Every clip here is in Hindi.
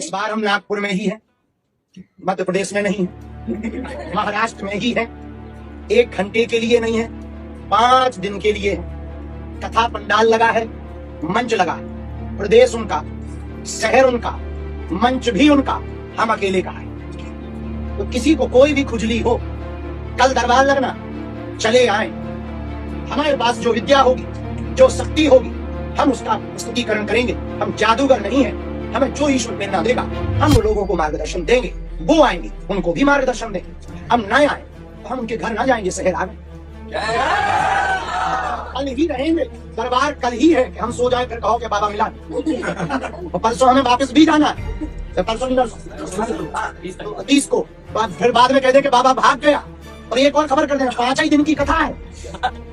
इस बार हम नागपुर में ही हैं, मध्य प्रदेश में नहीं है, महाराष्ट्र में ही है। 1 घंटे के लिए नहीं है, 5 दिन के लिए है। कथा पंडाल लगा है, मंच लगा है, प्रदेश उनका, शहर उनका, मंच भी उनका, हम अकेले का है। तो किसी को कोई भी खुजली हो, कल दरबार लगना, चले आए। हमारे पास जो विद्या होगी, जो शक्ति होगी, हम उसका प्रस्तुतिकरण करेंगे। हम जादूगर नहीं है, हमें जो ईश्वर प्रेरणा देगा हम लोगों को मार्गदर्शन देंगे। वो आएंगे, उनको भी मार्गदर्शन देंगे। हम न आए तो हम उनके घर ना जाएंगे, शहर आ गए। कल ही रहेंगे, दरबार कल ही है कि हम सो जाए फिर कहो कि बाबा मिला। तो परसों हमें वापस भी जाना है, तो परसों 30 को फिर बाद में कह दे कि बाबा भाग गया। और एक और खबर कर देना, 5 ही दिन की कथा है,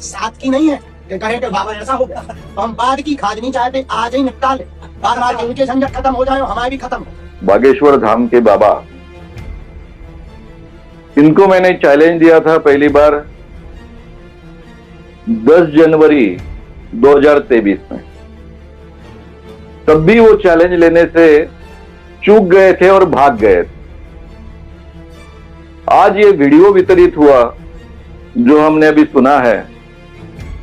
7 की नहीं है कि कहे कि बाबा ऐसा हो गया। तो हम बाद की खाद नहीं चाहते, आज ही निपटा ले, बार के उनके झंझट खत्म हो जाए, हमारे भी खत्म हो। बागेश्वर धाम के बाबा, इनको मैंने चैलेंज दिया था पहली बार 10 जनवरी 2023 में। तब भी वो चैलेंज लेने से चूक गए थे और भाग गए थे। आज ये वीडियो वितरित हुआ जो हमने अभी सुना है,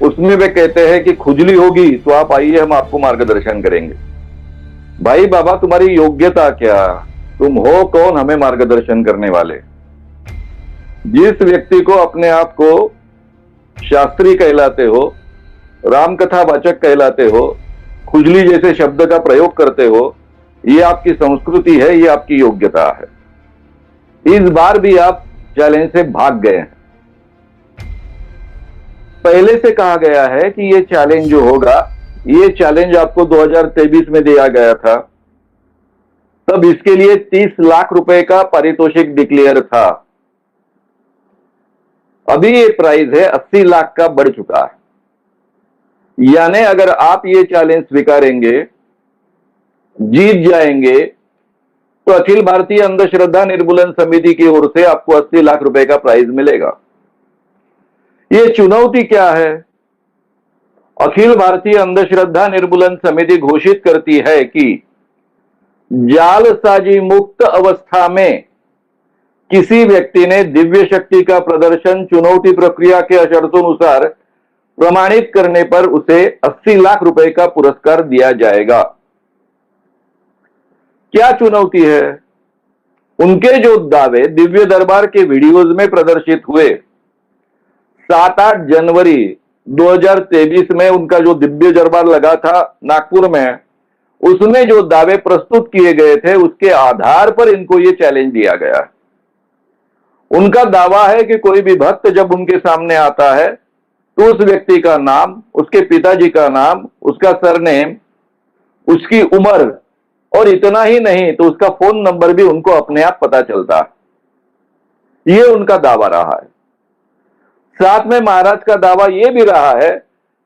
उसमें वे कहते हैं कि खुजली होगी तो आप आइए, हम आपको मार्गदर्शन करेंगे। भाई बाबा, तुम्हारी योग्यता क्या? तुम हो कौन हमें मार्गदर्शन करने वाले? जिस व्यक्ति को अपने आप को शास्त्री कहलाते हो, रामकथा वाचक कहलाते हो, खुजली जैसे शब्द का प्रयोग करते हो, ये आपकी संस्कृति है, ये आपकी योग्यता है। इस बार भी आप चैलेंज से भाग गए हैं। पहले से कहा गया है कि ये चैलेंज जो होगा, ये चैलेंज आपको 2023 में दिया गया था। तब इसके लिए 30 लाख रुपए का पारितोषिक डिक्लेयर था। अभी ये प्राइस है 80 लाख का बढ़ चुका है। यानी अगर आप ये चैलेंज स्वीकारेंगे, जीत जाएंगे, तो अखिल भारतीय अंधश्रद्धा निर्मूलन समिति की ओर से आपको 80 लाख रुपए का प्राइज मिलेगा। ये चुनौती क्या है? अखिल भारतीय अंधश्रद्धा निर्मूलन समिति घोषित करती है कि जालसाजी मुक्त अवस्था में किसी व्यक्ति ने दिव्य शक्ति का प्रदर्शन चुनौती प्रक्रिया के शर्तों प्रमाणित करने पर उसे 80 लाख रुपए का पुरस्कार दिया जाएगा। क्या चुनौती है? उनके जो दावे दिव्य दरबार के वीडियोज में प्रदर्शित हुए, 7-8 जनवरी 2023 में उनका जो दिव्य दरबार लगा था नागपुर में, उसमें जो दावे प्रस्तुत किए गए थे, उसके आधार पर इनको ये चैलेंज दिया गया। उनका दावा है कि कोई भी भक्त जब उनके सामने आता है तो उस व्यक्ति का नाम, उसके पिताजी का नाम, उसका सरनेम, उसकी उम्र और इतना ही नहीं तो उसका फोन नंबर भी उनको अपने आप पता चलता है। ये उनका दावा रहा है। साथ में महाराज का दावा यह भी रहा है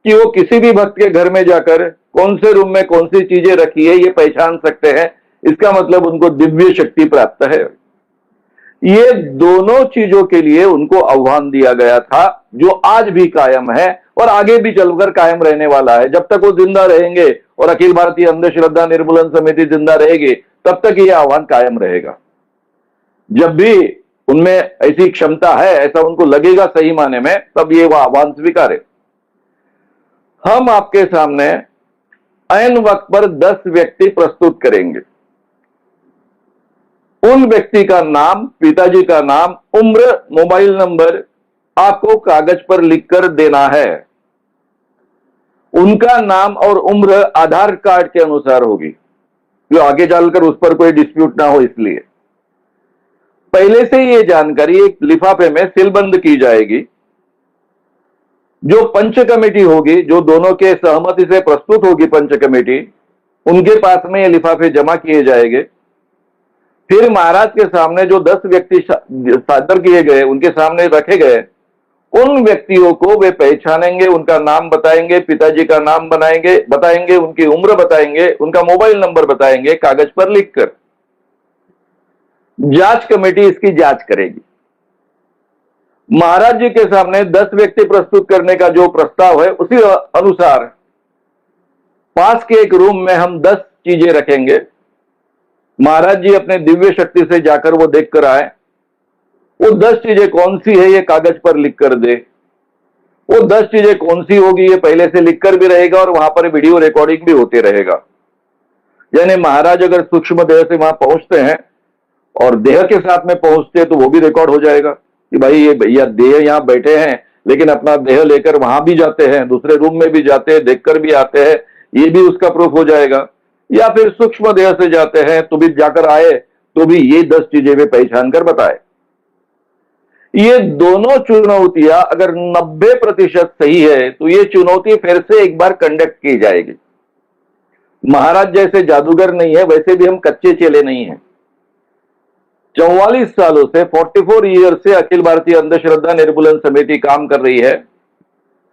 कि वो किसी भी भक्त के घर में जाकर कौन से रूम में कौन सी चीजें रखी है ये पहचान सकते हैं। इसका मतलब उनको दिव्य शक्ति प्राप्त है। ये दोनों चीजों के लिए उनको आह्वान दिया गया था, जो आज भी कायम है और आगे भी चलकर कायम रहने वाला है। जब तक वो जिंदा रहेंगे और अखिल भारतीय अंधश्रद्धा निर्मूलन समिति जिंदा रहेगी, तब तक ये आह्वान कायम रहेगा। जब भी उनमें ऐसी क्षमता है, ऐसा उनको लगेगा सही माने में, तब ये वो आह्वान स्वीकारे। हम आपके सामने ऐन वक्त पर 10 व्यक्ति प्रस्तुत करेंगे। उन व्यक्ति का नाम, पिताजी का नाम, उम्र, मोबाइल नंबर आपको कागज पर लिखकर देना है। उनका नाम और उम्र आधार कार्ड के अनुसार होगी, जो आगे चलकर उस पर कोई डिस्प्यूट ना हो। इसलिए पहले से ये जानकारी एक लिफाफे में सीलबंद की जाएगी। जो पंच कमेटी होगी, जो दोनों के सहमति से प्रस्तुत होगी पंच कमेटी, उनके पास में ये लिफाफे जमा किए जाएंगे। फिर महाराज के सामने जो 10 व्यक्ति सादर किए गए, उनके सामने रखे गए, उन व्यक्तियों को वे पहचानेंगे, उनका नाम बताएंगे, पिताजी का नाम बताएंगे, उनकी उम्र बताएंगे, उनका मोबाइल नंबर बताएंगे कागज पर लिखकर। जांच कमेटी इसकी जांच करेगी। महाराज जी के सामने 10 व्यक्ति प्रस्तुत करने का जो प्रस्ताव है, उसी अनुसार पास के एक रूम में हम 10 चीजें रखेंगे। महाराज जी अपने दिव्य शक्ति से जाकर वो देख कर आए, वो 10 चीजें कौन सी है ये कागज पर लिख कर दे, वो 10 चीजें कौन सी होगी ये पहले से लिखकर भी रहेगा और वहां पर वीडियो रिकॉर्डिंग भी होते रहेगा। यानी महाराज अगर सूक्ष्म देह से वहां पहुंचते हैं और देह के साथ में पहुंचते हैं तो वो भी रिकॉर्ड हो जाएगा कि भाई ये भैया देह यहां बैठे हैं लेकिन अपना देह लेकर वहां भी जाते हैं, दूसरे रूम में भी जाते हैं, देखकर भी आते हैं, ये भी उसका प्रूफ हो जाएगा। या फिर सूक्ष्म देह से जाते हैं तो भी जाकर आए तो भी ये 10 चीजें वे पहचान कर बताए। ये दोनों चुनौतियां अगर 90% सही है तो ये चुनौती फिर से एक बार कंडक्ट की जाएगी। महाराज जैसे जादूगर नहीं है, वैसे भी हम कच्चे चेले नहीं हैं। 44 सालों से 44 ईयर से अखिल भारतीय अंधश्रद्धा निर्मूलन समिति काम कर रही है।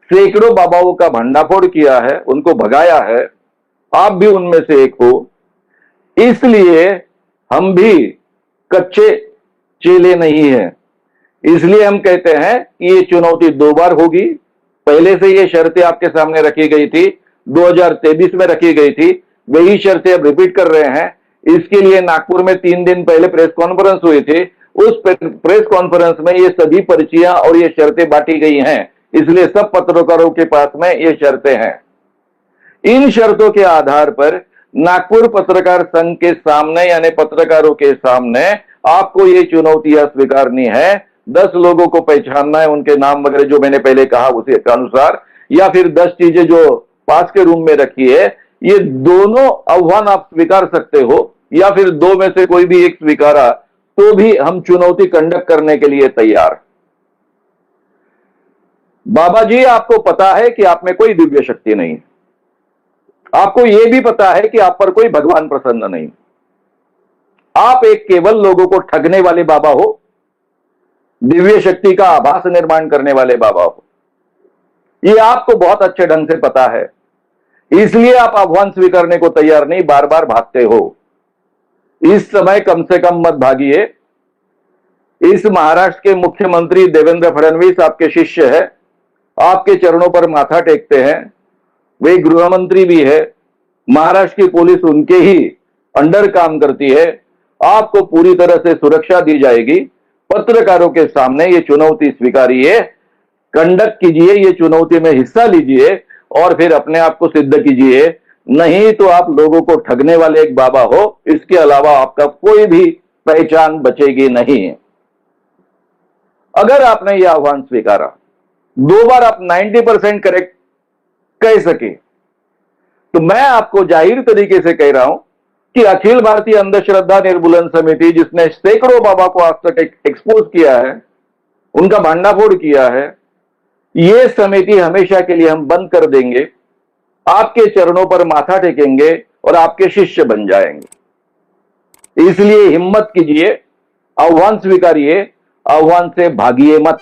सैकड़ों बाबाओं का भंडाफोड़ किया है, उनको भगाया है, आप भी उनमें से एक हो। इसलिए हम भी कच्चे चेले नहीं हैं। इसलिए हम कहते हैं कि ये चुनौती 2 बार होगी। पहले से ये शर्तें आपके सामने रखी गई थी, 2023 में रखी गई थी, वही शर्तें अब रिपीट कर रहे हैं। इसके लिए नागपुर में 3 दिन पहले प्रेस कॉन्फ्रेंस हुई थी। उस प्रेस कॉन्फ्रेंस में ये सभी पर्चियां और ये शर्तें बांटी गई हैं, इसलिए सब पत्रकारों के पास में ये शर्तें हैं। इन शर्तों के आधार पर नागपुर पत्रकार संघ के सामने यानी पत्रकारों के सामने आपको ये चुनौतियां स्वीकारनी है। 10 लोगों को पहचानना है, उनके नाम वगैरह जो मैंने पहले कहा उसी के अनुसार, या फिर 10 चीजें जो पास के रूम में रखी है। ये दोनों आह्वान आप स्वीकार सकते हो या फिर 2 में से कोई भी एक स्वीकारा तो भी हम चुनौती कंडक्ट करने के लिए तैयार। बाबा जी आपको पता है कि आप में कोई दिव्य शक्ति नहीं, आपको यह भी पता है कि आप पर कोई भगवान प्रसन्न नहीं, आप एक केवल लोगों को ठगने वाले बाबा हो, दिव्य शक्ति का आभास निर्माण करने वाले बाबा हो। यह आपको बहुत अच्छे ढंग से पता है, इसलिए आप आह्वान स्वीकारने को तैयार नहीं, बार बार भागते हो। इस समय कम से कम मत भागिए। इस महाराष्ट्र के मुख्यमंत्री देवेंद्र फडणवीस आपके शिष्य है, आपके चरणों पर माथा टेकते हैं, वे गृह मंत्री भी है, महाराष्ट्र की पुलिस उनके ही अंडर काम करती है। आपको पूरी तरह से सुरक्षा दी जाएगी। पत्रकारों के सामने ये चुनौती स्वीकारिए, कंडक्ट कीजिए, ये चुनौती में हिस्सा लीजिए और फिर अपने आप को सिद्ध कीजिए। नहीं तो आप लोगों को ठगने वाले एक बाबा हो, इसके अलावा आपका कोई भी पहचान बचेगी नहीं। अगर आपने यह आह्वान स्वीकारा, 2 बार आप 90% करेक्ट कह सके, तो मैं आपको जाहिर तरीके से कह रहा हूं कि अखिल भारतीय अंधश्रद्धा निर्मूलन समिति, जिसने सैकड़ों बाबा को आज तक एक्सपोज किया है, उनका भांडाफोड़ किया है, यह समिति हमेशा के लिए हम बंद कर देंगे, आपके चरणों पर माथा टेकेंगे और आपके शिष्य बन जाएंगे। इसलिए हिम्मत कीजिए, आह्वान स्वीकारिए, आह्वान से भागिए मत।